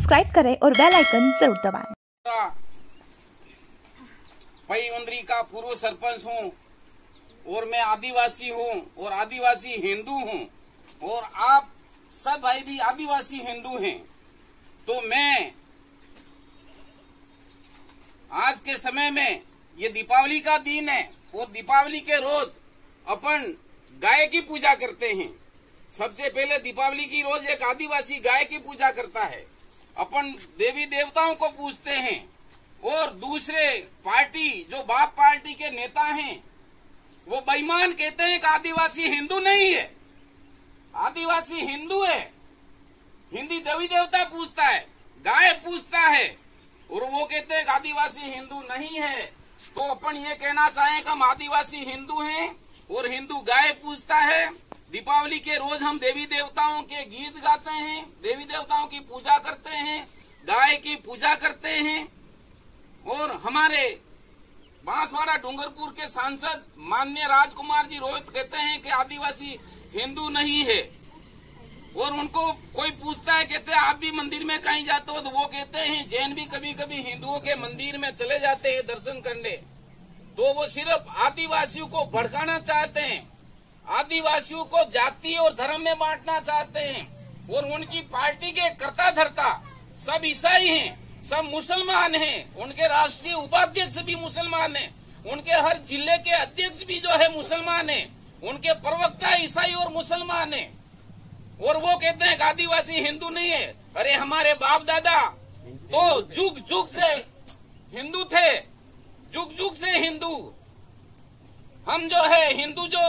Subscribe करें और bell icon जरूर दबाएं। पैवंद्री का पूर्व सरपंच हूँ और मैं आदिवासी हूँ और आदिवासी हिंदू हूँ और आप सब भाई भी आदिवासी हिंदू हैं। तो मैं आज के समय में ये दीपावली का दिन है और दीपावली के रोज अपन गाय की पूजा करते हैं। सबसे पहले दीपावली की रोज एक आदिवासी गाय की पूजा करता है। अपन देवी देवताओं को पूजते हैं और दूसरे पार्टी जो बाप पार्टी के नेता हैं वो बेईमान कहते हैं कि आदिवासी हिंदू नहीं है, आदिवासी हिंदू है। हिंदी देवी देवता पूजता है, गाय पूजता है और वो कहते हैं कि आदिवासी हिंदू नहीं है। तो अपन ये कहना चाहें कि हम आदिवासी हिंदू हैं और हिंदू गाय पूजता है। दीपावली के रोज हम देवी देवताओं के गीत गाते हैं, देवी देवताओं की पूजा करते हैं, गाय की पूजा करते हैं। और हमारे बांसवाड़ा डूंगरपुर के सांसद माननीय राजकुमार जी रोहित कहते हैं कि आदिवासी हिंदू नहीं है और उनको कोई पूछता है, कहते हैं आप भी मंदिर में कहीं जाते हो, तो वो कहते हैं जैन भी कभी कभी हिंदुओं के मंदिर में चले जाते हैं दर्शन करने। तो वो सिर्फ आदिवासियों को भड़काना चाहते हैं, आदिवासियों को जाति और धर्म में बांटना चाहते हैं। और उनकी पार्टी के कर्ता धर्ता सब ईसाई हैं, सब मुसलमान हैं, उनके राष्ट्रीय उपाध्यक्ष भी मुसलमान हैं, उनके हर जिले के अध्यक्ष भी जो है मुसलमान हैं, उनके प्रवक्ता ईसाई और मुसलमान हैं। और वो कहते हैं कि आदिवासी हिंदू नहीं है। अरे हमारे बाप दादा तो जुग जुग से हिंदू थे, जुग जुग से हिंदू। हम जो है हिंदू जो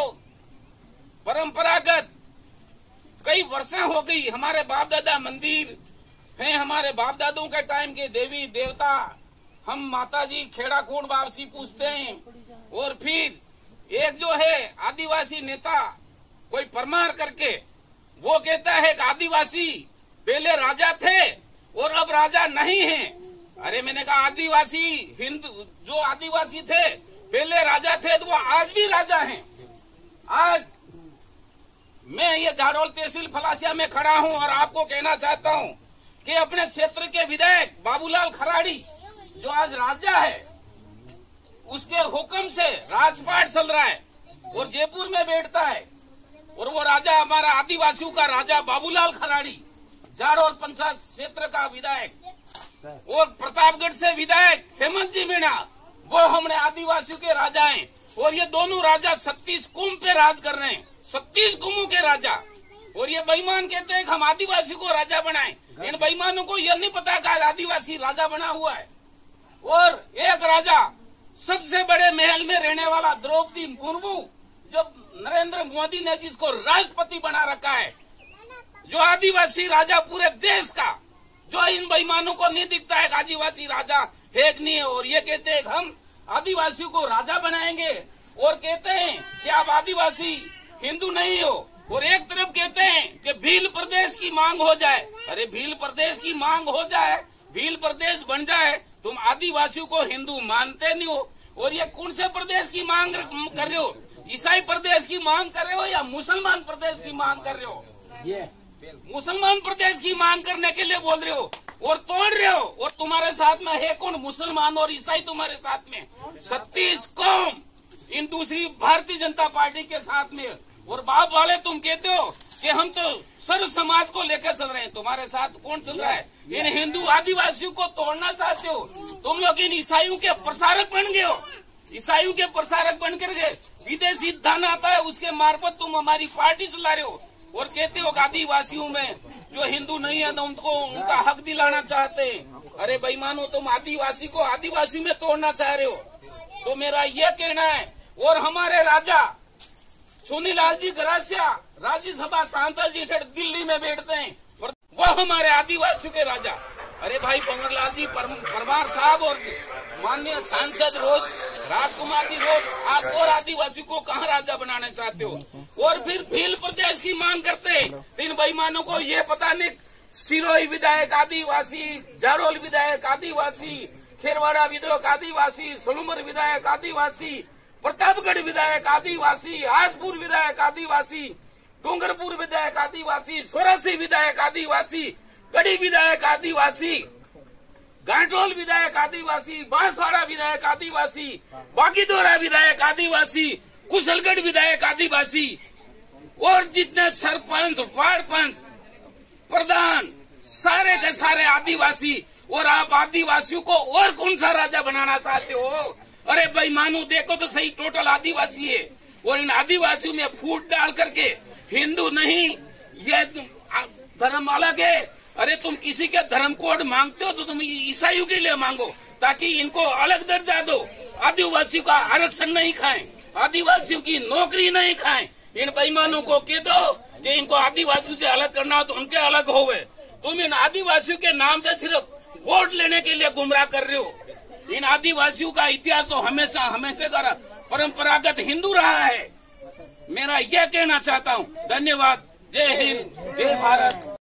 परंपरागत कई वर्षों हो गई, हमारे बाप दादा मंदिर हैं, हमारे बाप दादों के टाइम के देवी देवता हम माता जी खेड़ा खून वापसी पूछते हैं। और फिर एक जो है आदिवासी नेता कोई परमार करके वो कहता है कि आदिवासी पहले राजा थे और अब राजा नहीं है। अरे मैंने कहा आदिवासी हिंदू जो आदिवासी थे पहले राजा थे तो वो आज भी राजा हैं। आज मैं ये झाड़ोल तहसील फलासिया में खड़ा हूं और आपको कहना चाहता हूं कि अपने क्षेत्र के विधायक बाबूलाल खराड़ी जो आज राजा है उसके हुक्म से राजपाट चल रहा है और जयपुर में बैठता है और वो राजा हमारा आदिवासियों का राजा बाबूलाल खराड़ी झाड़ोल पंचायत क्षेत्र का विधायक और प्रतापगढ़ से विधायक हेमंत जी मीणा वो हमने आदिवासियों के राजा हैं। और ये दोनों राजा 36 कुंभ पे राज कर रहे हैं, 36 कुंभों के राजा। और ये बेईमान कहते हैं कि हम आदिवासी को राजा बनाएं। इन बेईमानों को यह नहीं पता कि आदिवासी राजा बना हुआ है। और एक राजा सबसे बड़े महल में रहने वाला द्रौपदी मुर्मू जो नरेंद्र मोदी ने जिसको राष्ट्रपति बना रखा है, जो आदिवासी राजा पूरे देश का, जो इन बेईमानों को नहीं दिखता है आदिवासी राजा है कि नहीं है। और ये कहते हैं हम आदिवासियों को राजा बनाएंगे और कहते हैं कि आप आदिवासी हिंदू नहीं हो। और एक तरफ कहते हैं कि भील प्रदेश की मांग हो जाए। अरे भील प्रदेश की मांग हो जाए, भील प्रदेश बन जाए, तुम आदिवासियों को हिंदू मानते नहीं हो। और ये कौन से प्रदेश की मांग कर रहे हो? ईसाई प्रदेश की मांग कर रहे हो या मुसलमान प्रदेश की मांग कर रहे हो? मुसलमान प्रदेश की मांग करने के लिए बोल रहे हो और तोड़ रहे हो। और तुम्हारे साथ में है कौन? मुसलमान और ईसाई तुम्हारे साथ में 36 कौम इन दूसरी भारतीय जनता पार्टी के साथ में। और बाप वाले तुम कहते हो कि हम तो सर्व समाज को लेकर चल रहे हैं, तुम्हारे साथ कौन चल रहा है? इन हिंदू आदिवासियों को तोड़ना चाहते हो तुम लोग। इन ईसाइयों के प्रसारक बन गए हो, ईसाइयों के प्रसारक बनकर गए। विदेशी धन आता है उसके मार्फत तुम हमारी पार्टी चला रहे हो और कहते हो आदिवासियों में जो हिंदू नहीं है तो उनको उनका हक दिलाना चाहते हैं। अरे बेईमानों तुम आदिवासी को आदिवासी में तोड़ना चाह रहे हो। तो मेरा यह कहना है। और हमारे राजा सुनीलाल जी गरासिया राज्यसभा सांसद जी दिल्ली में बैठते हैं और वो हमारे आदिवासियों के राजा। अरे भाई पंवरलाल जी परमार साहब और माननीय सांसद रोज राजकुमार जी रोज आप और आदिवासी को कहाँ राजा बनाना चाहते हो? और फिर भील प्रदेश की मांग करते हैं। इन बेईमानों को ये पता नहीं सिरोही विधायक आदिवासी, झाड़ोल विधायक आदिवासी, खेरवाड़ा विधायक आदिवासी, सोलमर विधायक आदिवासी, प्रतापगढ़ विधायक आदिवासी, हाजपुर विधायक आदिवासी, डूंगरपुर विधायक आदिवासी, सोरासी विधायक आदिवासी, गढ़ी विधायक आदिवासी, गांटोल विधायक आदिवासी, बांसवाड़ा विधायक आदिवासी, बागीदोरा विधायक आदिवासी, कुशलगढ़ विधायक आदिवासी और जितने सरपंच, वार्ड पंच, प्रधान सारे के सारे आदिवासी। और आप आदिवासियों को और कौन सा राजा बनाना चाहते हो? अरे बेईमानों, देखो तो सही, टोटल आदिवासी है। और इन आदिवासियों में फूट डाल करके हिंदू नहीं, ये धर्म अलग है। अरे तुम किसी के धर्म कोड मांगते हो तो तुम ईसाइयों के लिए मांगो, ताकि इनको अलग दर्जा दो। आदिवासियों का आरक्षण नहीं खाएं, आदिवासियों की नौकरी नहीं खाएं। इन बेईमानों को कह दो कि इनको आदिवासियों से अलग करना हो तो उनके अलग होवे। तुम इन आदिवासियों के नाम से सिर्फ वोट लेने के लिए गुमराह कर रहे हो। इन आदिवासियों का इतिहास तो हमेशा हमेशा का परंपरागत हिंदू रहा है। मेरा यह कहना चाहता हूँ। धन्यवाद। जय हिंद, जय भारत।